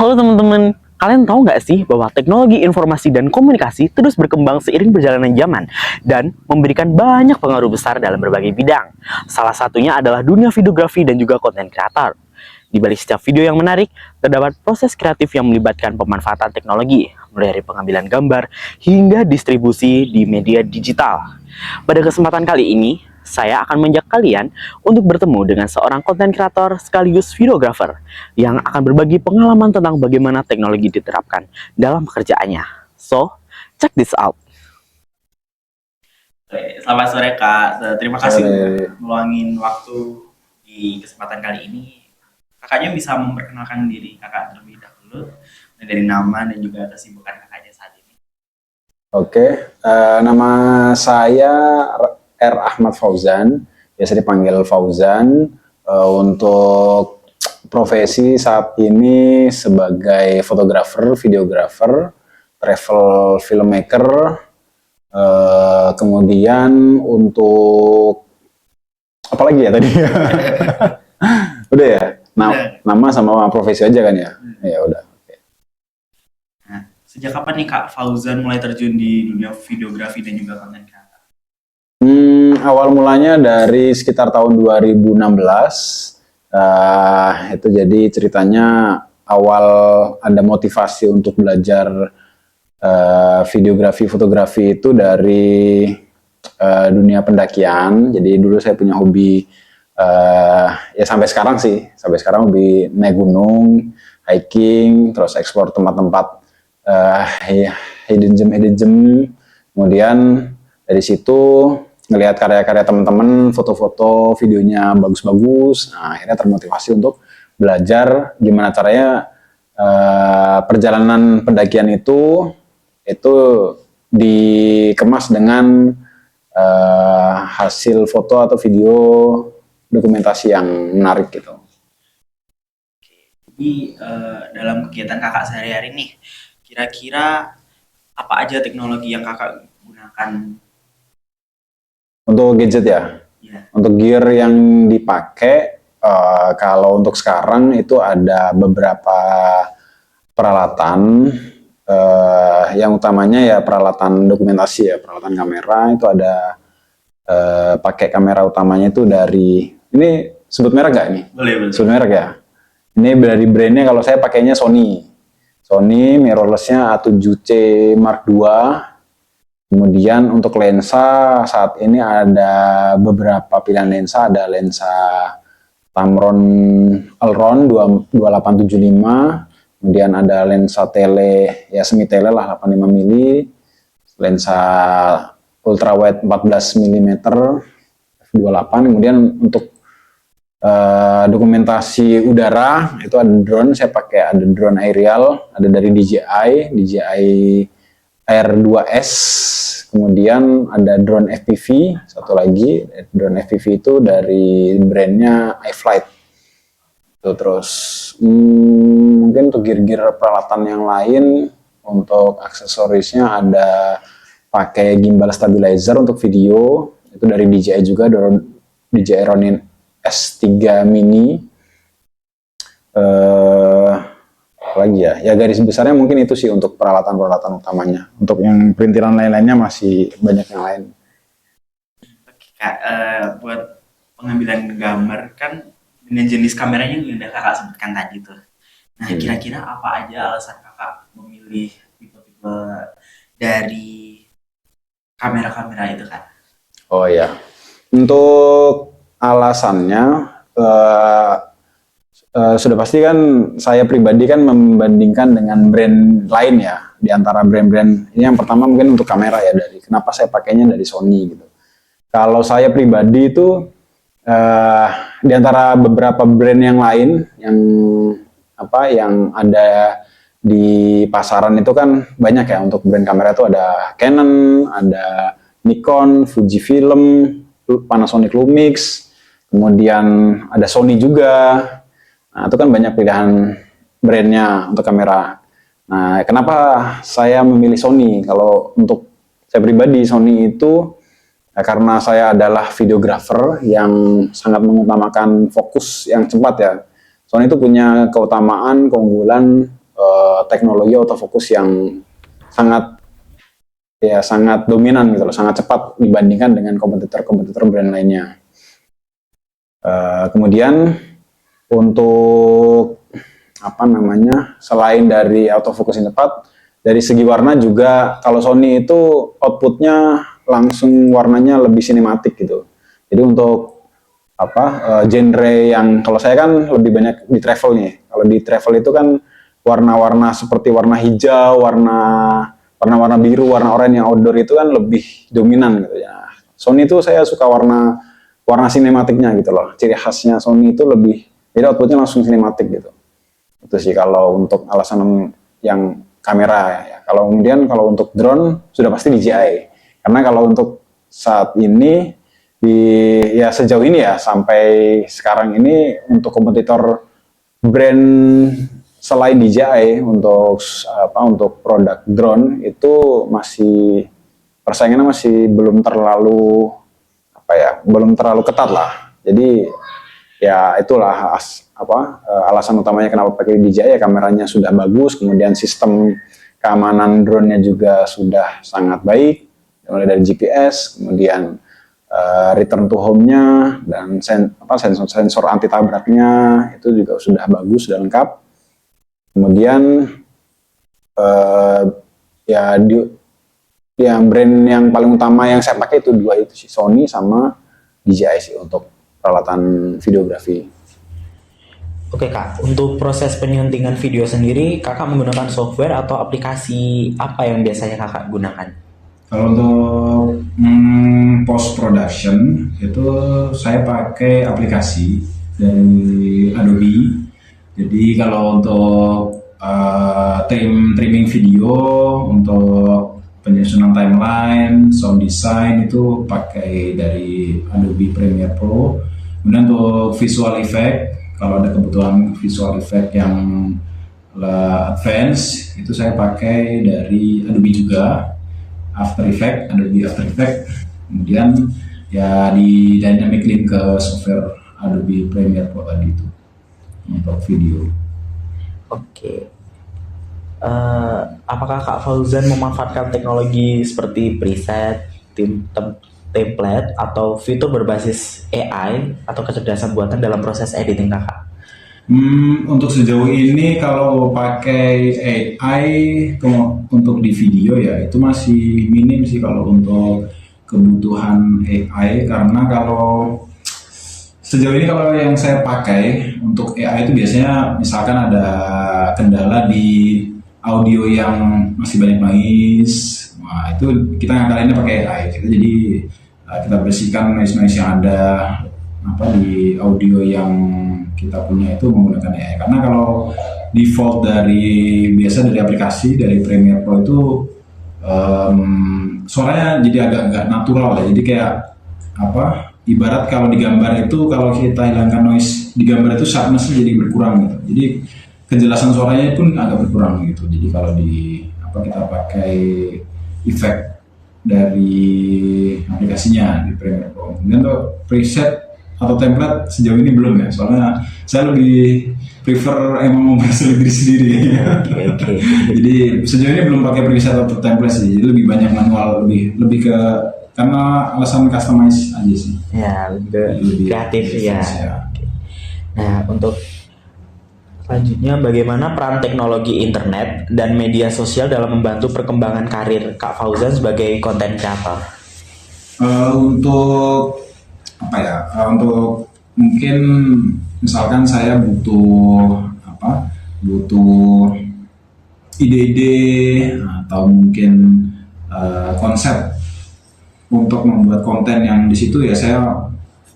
Halo teman-teman, kalian tahu nggak sih bahwa teknologi informasi dan komunikasi terus berkembang seiring perjalanan zaman dan memberikan banyak pengaruh besar dalam berbagai bidang. Salah satunya adalah dunia videografi dan juga konten kreator. Di balik setiap video yang menarik, terdapat proses kreatif yang melibatkan pemanfaatan teknologi, mulai dari pengambilan gambar hingga distribusi di media digital. Pada kesempatan kali ini, saya akan mengajak kalian untuk bertemu dengan seorang konten kreator sekaligus videografer yang akan berbagi pengalaman tentang bagaimana teknologi diterapkan dalam pekerjaannya. So, check this out. Selamat sore Kak, terima kasih udah meluangin waktu di kesempatan kali ini. Kakaknya bisa memperkenalkan diri kakak terlebih dahulu, dari nama dan juga kesibukan kakaknya saat ini. Oke, nama saya R. Ahmad Fauzan, biasa dipanggil Fauzan. Untuk profesi saat ini sebagai fotografer, videografer, travel filmmaker. Kemudian untuk apa lagi ya tadi? Udah ya, nama sama profesi aja kan ya? Ya udah. Nah, sejak kapan nih Kak Fauzan mulai terjun di dunia videografi dan juga konten kreator? Awal mulanya dari sekitar tahun 2016. Itu jadi ceritanya awal ada motivasi untuk belajar videografi, fotografi itu dari dunia pendakian. Jadi dulu saya punya hobi, ya sampai sekarang hobi naik gunung, hiking, terus eksplor tempat-tempat hidden gem. Kemudian dari situ ngelihat karya-karya teman-teman, foto-foto, videonya bagus-bagus. Nah, akhirnya termotivasi untuk belajar gimana caranya perjalanan pendakian itu dikemas dengan hasil foto atau video dokumentasi yang menarik gitu. Jadi dalam kegiatan kakak sehari-hari nih, kira-kira apa aja teknologi yang kakak gunakan? Untuk gadget ya? Yeah. Untuk gear yang dipakai, kalau untuk sekarang itu ada beberapa peralatan, yang utamanya ya peralatan dokumentasi ya, peralatan kamera. Itu ada pakai kamera utamanya itu dari, ini sebut merek nggak ini? Boleh. Sebut merek ya? Ini dari brandnya, kalau saya pakainya Sony mirrorless-nya A7C Mark II. Kemudian untuk lensa saat ini ada beberapa pilihan lensa, ada lensa Tamron Alron 2875, kemudian ada lensa tele, ya semi tele lah 85 mm, lensa ultrawide 14 mm f28. Kemudian untuk dokumentasi udara itu ada drone, saya pakai ada drone aerial, ada dari DJI R2S, kemudian ada drone FPV, satu lagi drone FPV itu dari brandnya iFlight. Terus mungkin untuk gear-gear peralatan yang lain, untuk aksesorisnya ada pakai gimbal stabilizer untuk video, itu dari DJI juga, DJI Ronin S3 Mini. Lagi ya garis besarnya mungkin itu sih untuk peralatan utamanya. Untuk yang perintilan lain-lainnya masih banyak yang lain. Oke Kak, buat pengambilan gambar kan dengan jenis kameranya yang udah kakak sebutkan tadi tuh. Nah, kira-kira apa aja alasan kakak memilih tipe-tipe dari kamera-kamera itu Kak? Oh ya, untuk alasannya sudah pasti kan saya pribadi kan membandingkan dengan brand lain ya. Di antara brand-brand ini yang pertama mungkin untuk kamera ya, dari kenapa saya pakainya dari Sony gitu. Kalau saya pribadi itu di antara beberapa brand yang lain yang ada di pasaran itu kan banyak ya. Untuk brand kamera itu ada Canon, ada Nikon, Fujifilm, Panasonic Lumix, kemudian ada Sony juga. Nah, itu kan banyak pilihan brandnya untuk kamera. Nah, kenapa saya memilih Sony? Kalau untuk saya pribadi, Sony itu karena saya adalah videografer yang sangat mengutamakan fokus yang cepat ya. Sony itu punya keutamaan, keunggulan teknologi autofocus yang sangat dominan gitu loh, sangat cepat dibandingkan dengan kompetitor brand lainnya. Kemudian untuk selain dari autofocus yang cepat, dari segi warna juga kalau Sony itu outputnya langsung warnanya lebih sinematik gitu. Jadi untuk genre yang kalau saya kan lebih banyak di travel nih. Kalau di travel itu kan warna-warna seperti warna hijau, warna biru, warna oranye yang outdoor itu kan lebih dominan gitu ya. Sony itu saya suka warna sinematiknya gitu loh. Ciri khasnya Sony itu lebih, jadi outputnya langsung sinematik gitu. Itu sih kalau untuk alasan yang kamera ya. Kalau untuk drone sudah pasti DJI. Karena kalau untuk saat ini sejauh ini ya sampai sekarang ini untuk kompetitor brand selain DJI untuk produk drone itu persaingannya masih belum terlalu ketat lah. Jadi ya itulah alasan utamanya kenapa pakai DJI ya, kameranya sudah bagus, kemudian sistem keamanan drone-nya juga sudah sangat baik, mulai dari GPS, kemudian return to home-nya dan sensor anti tabraknya itu juga sudah bagus dan lengkap. Kemudian brand yang paling utama yang saya pakai itu dua itu sih, Sony sama DJI sih untuk peralatan videografi. Oke Kak, untuk proses penyuntingan video sendiri, Kakak menggunakan software atau aplikasi apa yang biasanya Kakak gunakan? Kalau untuk post production itu saya pakai aplikasi dari Adobe. Jadi kalau untuk trimming video, untuk penyusunan timeline, sound design itu pakai dari Adobe Premiere Pro. Kemudian untuk visual effect, kalau ada kebutuhan visual effect yang advance itu saya pakai dari Adobe juga. Adobe After Effects, kemudian ya di dynamic link ke software Adobe Premiere Pro tadi itu untuk video. Oke. Apakah Kak Fauzan memanfaatkan teknologi seperti preset, template, atau fitur berbasis AI atau kecerdasan buatan dalam proses editing Kakak? Untuk sejauh ini kalau pakai AI untuk di video ya itu masih minim sih kalau untuk kebutuhan AI, karena kalau sejauh ini kalau yang saya pakai untuk AI itu biasanya misalkan ada kendala di audio yang masih banyak noise, nah itu kita ngakalinnya pakai AI. Kita bersihkan noise yang ada di audio yang kita punya itu menggunakan AI. Karena kalau default dari aplikasi dari Premiere Pro itu suaranya jadi agak natural ya. Jadi kayak ibarat kalau di gambar itu kalau kita hilangkan noise di gambar itu sharpness jadi berkurang gitu. Jadi kejelasan suaranya pun agak berkurang gitu. Jadi kalau kita pakai efek dari aplikasinya di Premiere Pro. Kemudian untuk preset atau template sejauh ini belum ya, soalnya saya lebih prefer emang memperbaiki diri sendiri. Okay. Jadi sejauh ini belum pakai preset atau template sih, jadi lebih banyak manual, lebih ke karena alasan customize aja sih. Ya, lebih kreatif ya. Nah, untuk selanjutnya, bagaimana peran teknologi internet dan media sosial dalam membantu perkembangan karir Kak Fauzan sebagai content creator? Untuk mungkin misalkan saya butuh ide-ide atau mungkin konsep untuk membuat konten yang di situ ya, saya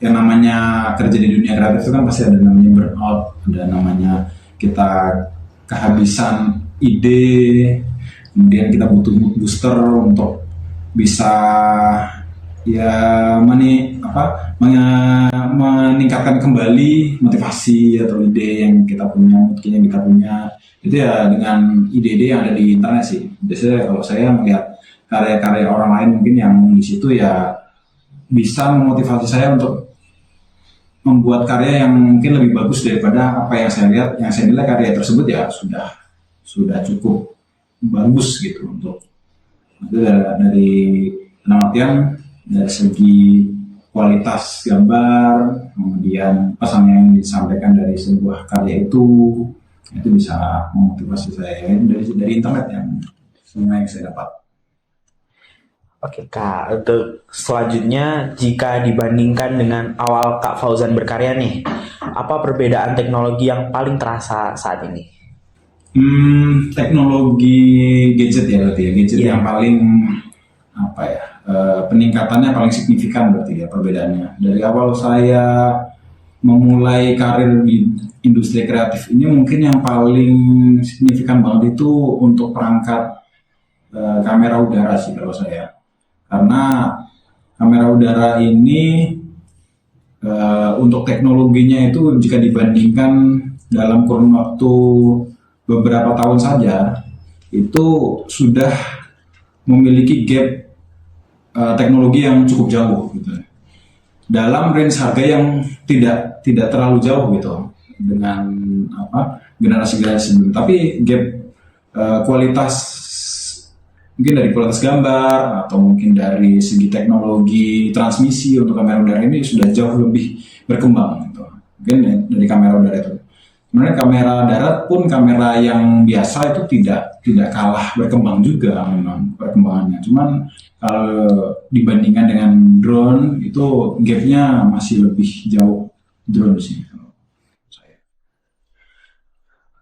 yang namanya kerja di dunia kreatif itu kan pasti ada namanya burnout, ada namanya kita kehabisan ide, kemudian kita butuh mood booster untuk bisa meningkatkan kembali motivasi atau ide yang kita punya, itu ya dengan ide-ide yang ada di internet sih. Biasanya kalau saya melihat karya-karya orang lain mungkin yang di situ ya bisa memotivasi saya untuk membuat karya yang mungkin lebih bagus daripada apa yang saya lihat. Yang saya nilai karya tersebut ya sudah cukup bagus gitu untuk itu dari dalam artian dari segi kualitas gambar, kemudian pesan yang disampaikan dari sebuah karya itu bisa memotivasi saya dari internet yang semua yang saya dapat. Oke Kak, untuk selanjutnya jika dibandingkan dengan awal Kak Fauzan berkarya nih, apa perbedaan teknologi yang paling terasa saat ini? Teknologi gadget ya berarti ya, gadget yang paling apa ya, peningkatannya paling signifikan berarti ya perbedaannya. Dari awal saya memulai karir di industri kreatif ini mungkin yang paling signifikan banget itu untuk perangkat kamera udara sih kalau saya. Karena kamera udara ini untuk teknologinya itu jika dibandingkan dalam kurun waktu beberapa tahun saja itu sudah memiliki gap teknologi yang cukup jauh gitu. Dalam range harga yang tidak terlalu jauh gitu dengan generasi-generasi sebelum. Tapi gap kualitas mungkin dari kualitas gambar atau mungkin dari segi teknologi transmisi untuk kamera udara ini sudah jauh lebih berkembang gitu. Mungkin dari kamera udara itu. Sebenarnya kamera darat pun kamera yang biasa itu tidak kalah berkembang juga memang perkembangannya. Cuman kalau dibandingkan dengan drone itu gapnya masih lebih jauh drone sih kalau saya.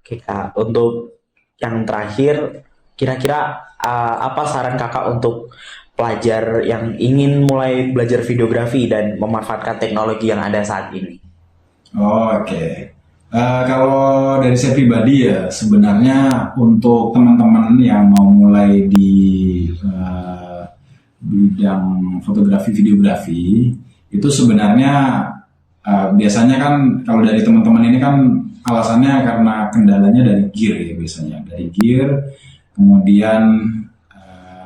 Oke Kak, untuk yang terakhir, kira-kira apa saran Kakak untuk pelajar yang ingin mulai belajar videografi dan memanfaatkan teknologi yang ada saat ini? Oke. Kalau dari saya pribadi ya sebenarnya untuk teman-teman yang mau mulai di bidang fotografi videografi itu sebenarnya biasanya kan kalau dari teman-teman ini kan alasannya karena kendalanya dari gear ya biasanya dari gear kemudian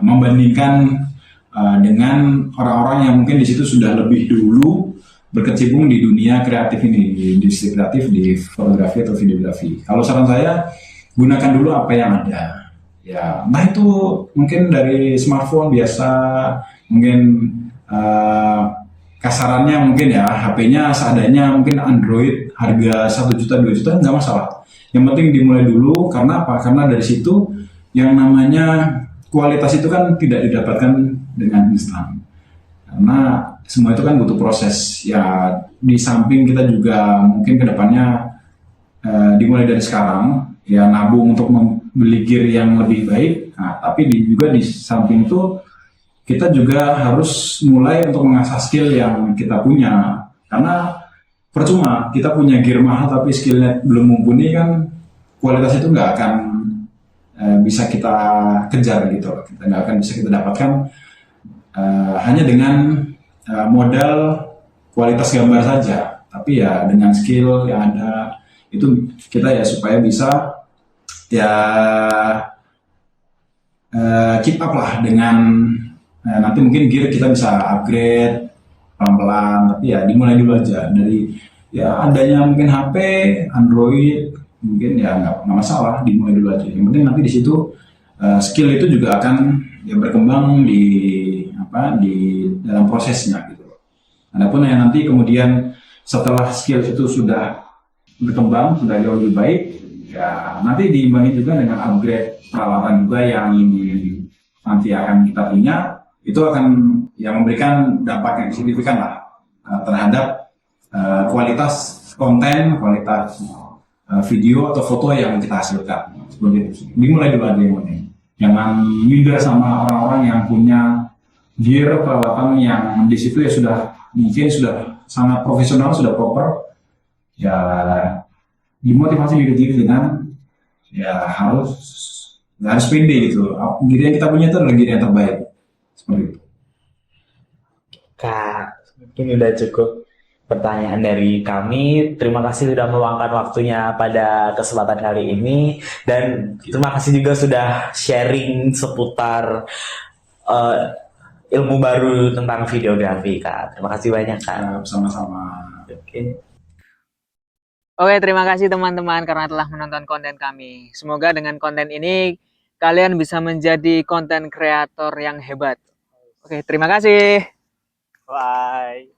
membandingkan dengan orang-orang yang mungkin di situ sudah lebih dulu berkecimpung di dunia kreatif ini, di industri kreatif, di fotografi atau videografi. Kalau saran saya, gunakan dulu apa yang ada. Ya, nah itu mungkin dari smartphone biasa, mungkin kasarannya mungkin ya, HP-nya seadanya mungkin Android, harga 1 juta, 2 juta, nggak masalah. Yang penting dimulai dulu, karena apa? Karena dari situ yang namanya kualitas itu kan tidak didapatkan dengan instan. Karena semua itu kan butuh proses ya, di samping kita juga mungkin kedepannya dimulai dari sekarang ya nabung untuk membeli gear yang lebih baik. Nah, tapi juga di samping itu kita juga harus mulai untuk mengasah skill yang kita punya, karena percuma kita punya gear mahal tapi skillnya belum mumpuni kan kualitas itu nggak akan bisa kita kejar gitu, kita nggak akan bisa kita dapatkan hanya dengan modal kualitas gambar saja, tapi ya dengan skill yang ada itu kita ya supaya bisa ya keep up lah dengan nanti mungkin gear kita bisa upgrade pelan-pelan, tapi ya dimulai dulu aja dari ya adanya mungkin HP, Android mungkin ya nggak masalah, dimulai dulu aja. Yang penting nanti di situ skill itu juga akan ya berkembang di dalam prosesnya gitu. Adapun yang nanti kemudian setelah skill itu sudah berkembang, sudah jauh lebih baik, ya nanti diimbangi juga dengan upgrade peralatan juga yang nanti akan kita punya, itu akan ya memberikan dampak yang signifikan lah terhadap kualitas konten, kualitas video atau foto yang kita hasilkan. Seperti itu. Dimulai dulu aja yang penting. Jangan minder sama orang-orang yang punya gear peralatan yang di situ ya sudah mungkin sudah sangat profesional, sudah proper. Ya dimotivasi diri dengan ya harus pede gitu. Gear yang kita punya itu adalah gear yang terbaik. Seperti itu. Kak, mungkin udah cukup pertanyaan dari kami. Terima kasih sudah meluangkan waktunya pada kesempatan kali ini, dan terima kasih juga sudah sharing seputar ilmu baru tentang videografi, Kak. Terima kasih banyak, Kak. Sama-sama. Oke. Oke, terima kasih teman-teman karena telah menonton konten kami. Semoga dengan konten ini kalian bisa menjadi konten kreator yang hebat. Oke, terima kasih. Bye.